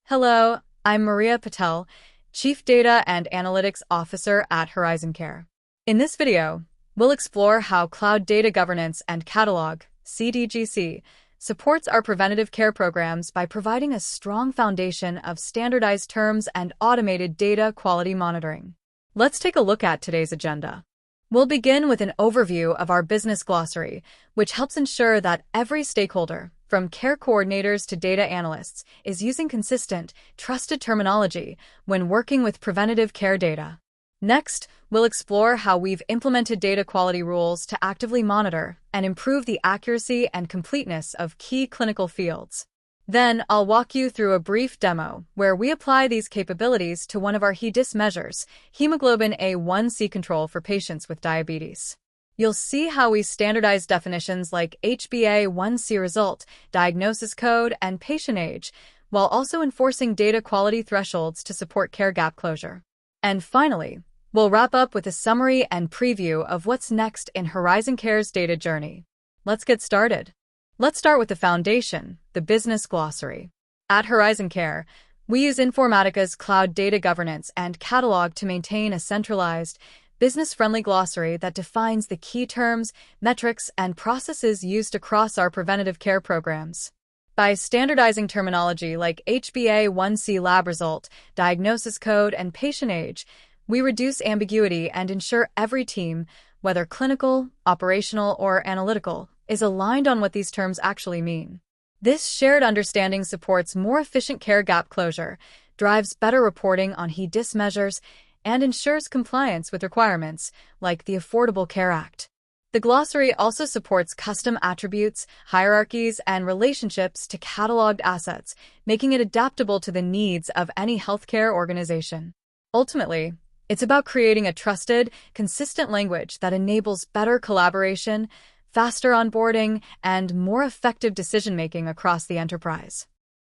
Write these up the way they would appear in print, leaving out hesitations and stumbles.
Hello, I'm Maria Patel, Chief Data and Analytics Officer at Horizon Care. In this video, we'll explore how Cloud Data Governance and Catalog, CDGC, supports our preventative care programs by providing a strong foundation of standardized terms and automated data quality monitoring. Let's take a look at today's agenda. We'll begin with an overview of our business glossary, which helps ensure that every stakeholder, from care coordinators to data analysts, is using consistent, trusted terminology when working with preventative care data. Next, we'll explore how we've implemented data quality rules to actively monitor and improve the accuracy and completeness of key clinical fields. Then, I'll walk you through a brief demo where we apply these capabilities to one of our HEDIS measures, hemoglobin A1C control for patients with diabetes. You'll see how we standardize definitions like HbA1c result, diagnosis code, and patient age, while also enforcing data quality thresholds to support care gap closure. And finally, we'll wrap up with a summary and preview of what's next in Horizon Care's data journey. Let's get started. Let's start with the foundation, the business glossary. At Horizon Care, we use Informatica's Cloud Data Governance and Catalog to maintain a centralized, business-friendly glossary that defines the key terms, metrics, and processes used across our preventative care programs. By standardizing terminology like HbA1c lab result, diagnosis code, and patient age, we reduce ambiguity and ensure every team, whether clinical, operational, or analytical, is aligned on what these terms actually mean. This shared understanding supports more efficient care gap closure, drives better reporting on HEDIS measures, and ensures compliance with requirements like the Affordable Care Act. The glossary also supports custom attributes, hierarchies, and relationships to cataloged assets, making it adaptable to the needs of any healthcare organization. Ultimately, it's about creating a trusted, consistent language that enables better collaboration, faster onboarding, and more effective decision-making across the enterprise.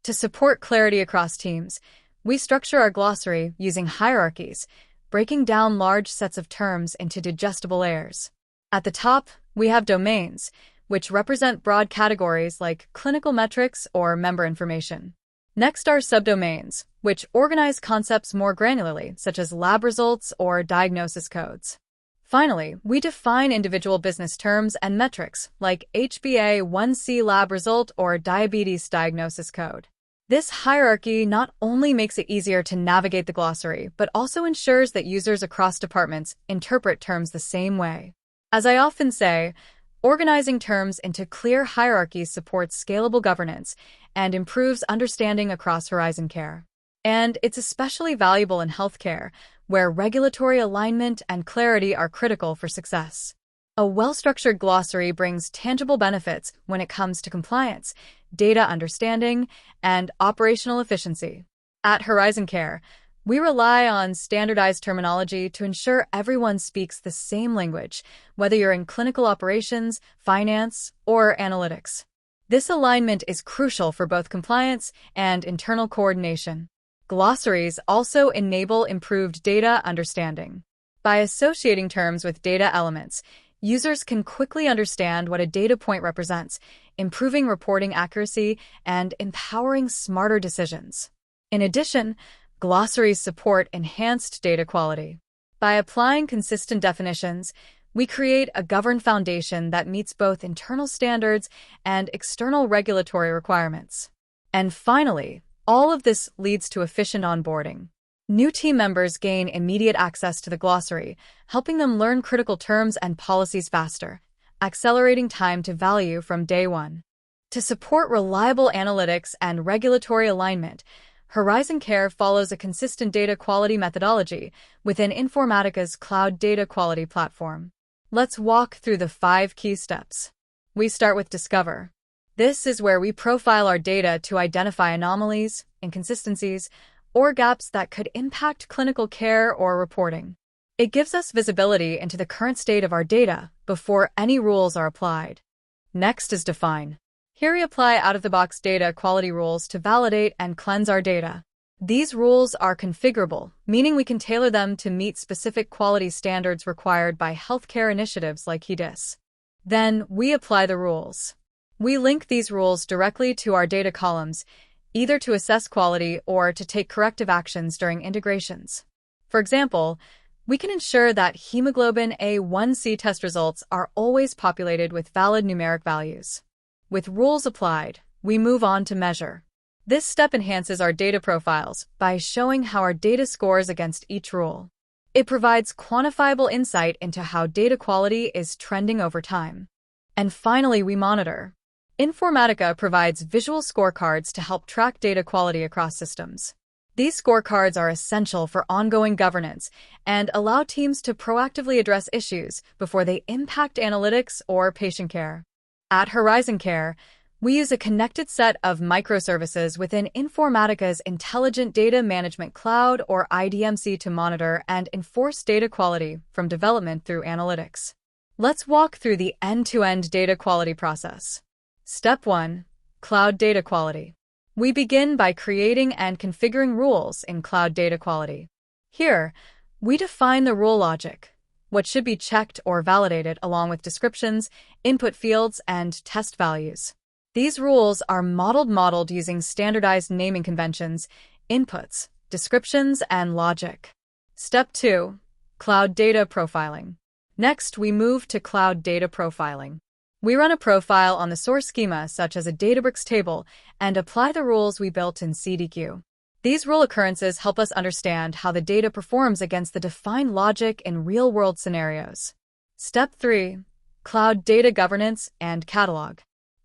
To support clarity across teams, we structure our glossary using hierarchies, breaking down large sets of terms into digestible layers. At the top, we have domains, which represent broad categories like clinical metrics or member information. Next are subdomains, which organize concepts more granularly, such as lab results or diagnosis codes. Finally, we define individual business terms and metrics like HbA1c lab result or diabetes diagnosis code. This hierarchy not only makes it easier to navigate the glossary, but also ensures that users across departments interpret terms the same way. As I often say, organizing terms into clear hierarchies supports scalable governance and improves understanding across Horizon Care. And it's especially valuable in healthcare, where regulatory alignment and clarity are critical for success. A well-structured glossary brings tangible benefits when it comes to compliance, data understanding, and operational efficiency. At Horizon Care, we rely on standardized terminology to ensure everyone speaks the same language, whether you're in clinical operations, finance, or analytics. This alignment is crucial for both compliance and internal coordination. Glossaries also enable improved data understanding. By associating terms with data elements, users can quickly understand what a data point represents, improving reporting accuracy and empowering smarter decisions. In addition, glossaries support enhanced data quality. By applying consistent definitions, we create a governed foundation that meets both internal standards and external regulatory requirements. And finally, all of this leads to efficient onboarding. New team members gain immediate access to the glossary, helping them learn critical terms and policies faster, accelerating time to value from day one. To support reliable analytics and regulatory alignment, Horizon Care follows a consistent data quality methodology within Informatica's Cloud Data Quality platform. Let's walk through the 5 key steps. We start with Discover. This is where we profile our data to identify anomalies, inconsistencies, or gaps that could impact clinical care or reporting. It gives us visibility into the current state of our data before any rules are applied. Next is Define. Here we apply out-of-the-box data quality rules to validate and cleanse our data. These rules are configurable, meaning we can tailor them to meet specific quality standards required by healthcare initiatives like HEDIS. Then we apply the rules. We link these rules directly to our data columns, either to assess quality or to take corrective actions during integrations. For example, we can ensure that hemoglobin A1C test results are always populated with valid numeric values. With rules applied, we move on to measure. This step enhances our data profiles by showing how our data scores against each rule. It provides quantifiable insight into how data quality is trending over time. And finally, we monitor. Informatica provides visual scorecards to help track data quality across systems. These scorecards are essential for ongoing governance and allow teams to proactively address issues before they impact analytics or patient care. At Horizon Care, we use a connected set of microservices within Informatica's Intelligent Data Management Cloud, or IDMC, to monitor and enforce data quality from development through analytics. Let's walk through the end-to-end data quality process. Step 1. Cloud data quality. We begin by creating and configuring rules in cloud data quality. Here, we define the rule logic, what should be checked or validated, along with descriptions, input fields, and test values. These rules are modeled using standardized naming conventions, inputs, descriptions, and logic. Step 2. Cloud data profiling. Next, we move to cloud data profiling. We run a profile on the source schema, such as a Databricks table, and apply the rules we built in CDQ. These rule occurrences help us understand how the data performs against the defined logic in real-world scenarios. Step 3. Cloud data governance and catalog.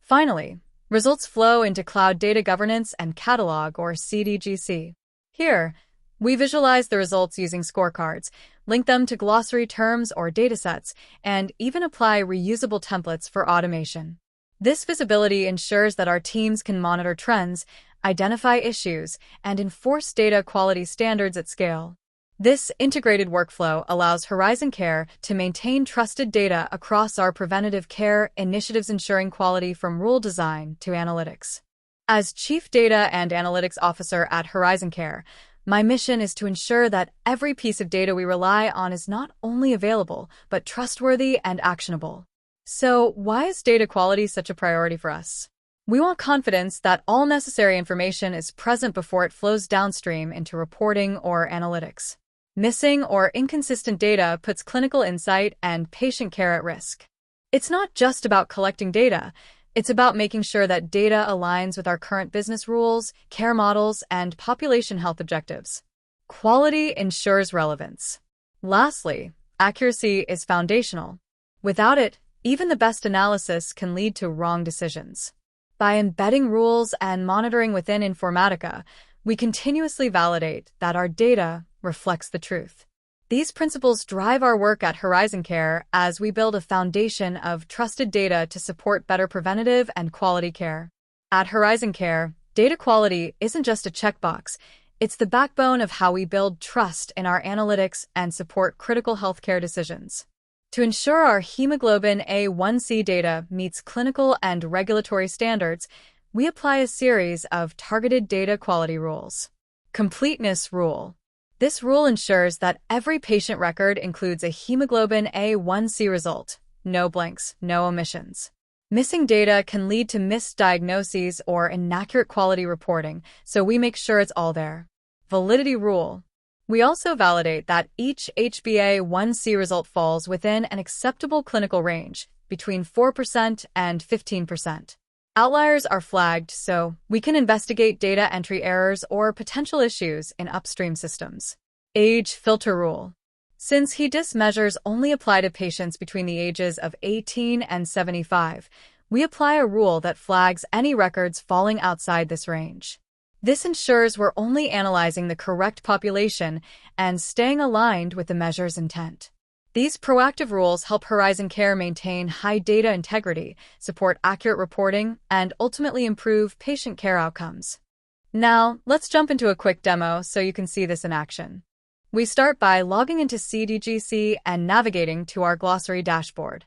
Finally, results flow into Cloud Data Governance and Catalog, or CDGC. Here, we visualize the results using scorecards, link them to glossary terms or datasets, and even apply reusable templates for automation. This visibility ensures that our teams can monitor trends, identify issues, and enforce data quality standards at scale. This integrated workflow allows Horizon Care to maintain trusted data across our preventative care initiatives, ensuring quality from rule design to analytics. As Chief Data and Analytics Officer at Horizon Care, my mission is to ensure that every piece of data we rely on is not only available, but trustworthy and actionable. So, why is data quality such a priority for us? We want confidence that all necessary information is present before it flows downstream into reporting or analytics. Missing or inconsistent data puts clinical insight and patient care at risk. It's not just about collecting data. It's about making sure that data aligns with our current business rules, care models, and population health objectives. Quality ensures relevance. Lastly, accuracy is foundational. Without it, even the best analysis can lead to wrong decisions. By embedding rules and monitoring within Informatica, we continuously validate that our data reflects the truth. These principles drive our work at Horizon Care as we build a foundation of trusted data to support better preventative and quality care. At Horizon Care, data quality isn't just a checkbox, it's the backbone of how we build trust in our analytics and support critical healthcare decisions. To ensure our hemoglobin A1C data meets clinical and regulatory standards, we apply a series of targeted data quality rules. Completeness Rule. This rule ensures that every patient record includes a hemoglobin A1C result, no blanks, no omissions. Missing data can lead to misdiagnoses or inaccurate quality reporting, so we make sure it's all there. Validity Rule. We also validate that each HbA1c result falls within an acceptable clinical range, between 4% and 15%. Outliers are flagged so we can investigate data entry errors or potential issues in upstream systems. Age Filter Rule. Since HEDIS measures only apply to patients between the ages of 18 and 75, we apply a rule that flags any records falling outside this range. This ensures we're only analyzing the correct population and staying aligned with the measure's intent. These proactive rules help Horizon Care maintain high data integrity, support accurate reporting, and ultimately improve patient care outcomes. Now, let's jump into a quick demo so you can see this in action. We start by logging into CDGC and navigating to our Glossary dashboard.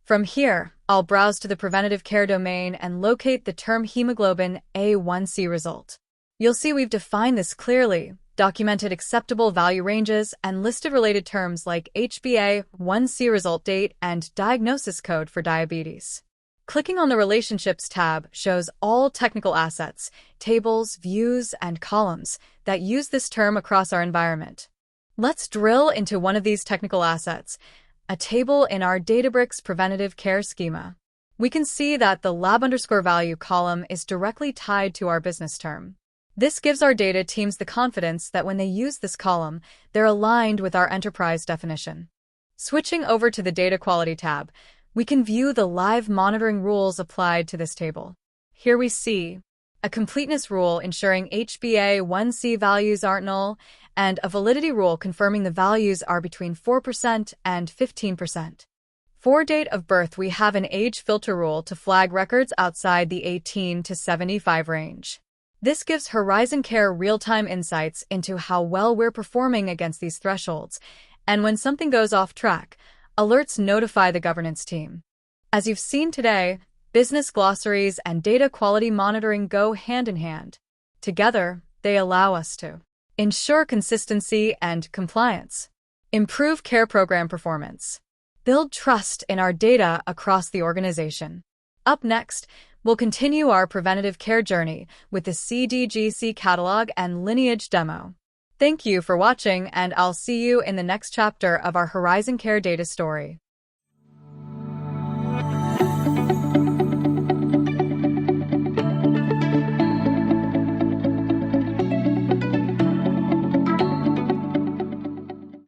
From here, I'll browse to the preventative care domain and locate the term hemoglobin A1C result. You'll see we've defined this clearly, documented acceptable value ranges, and listed related terms like HbA1c result date and diagnosis code for diabetes. Clicking on the Relationships tab shows all technical assets, tables, views, and columns that use this term across our environment. Let's drill into one of these technical assets, a table in our Databricks preventative care schema. We can see that the lab_value column is directly tied to our business term. This gives our data teams the confidence that when they use this column, they're aligned with our enterprise definition. Switching over to the Data Quality tab, we can view the live monitoring rules applied to this table. Here we see a completeness rule ensuring HbA1c values aren't null, and a validity rule confirming the values are between 4% and 15%. For date of birth, we have an age filter rule to flag records outside the 18 to 75 range. This gives Horizon Care real-time insights into how well we're performing against these thresholds, and when something goes off track, alerts notify the governance team. As you've seen today, business glossaries and data quality monitoring go hand in hand. Together, they allow us to ensure consistency and compliance, improve care program performance, build trust in our data across the organization. Up next, we'll continue our preventative care journey with the CDGC catalog and lineage demo. Thank you for watching, and I'll see you in the next chapter of our Horizon Care data story.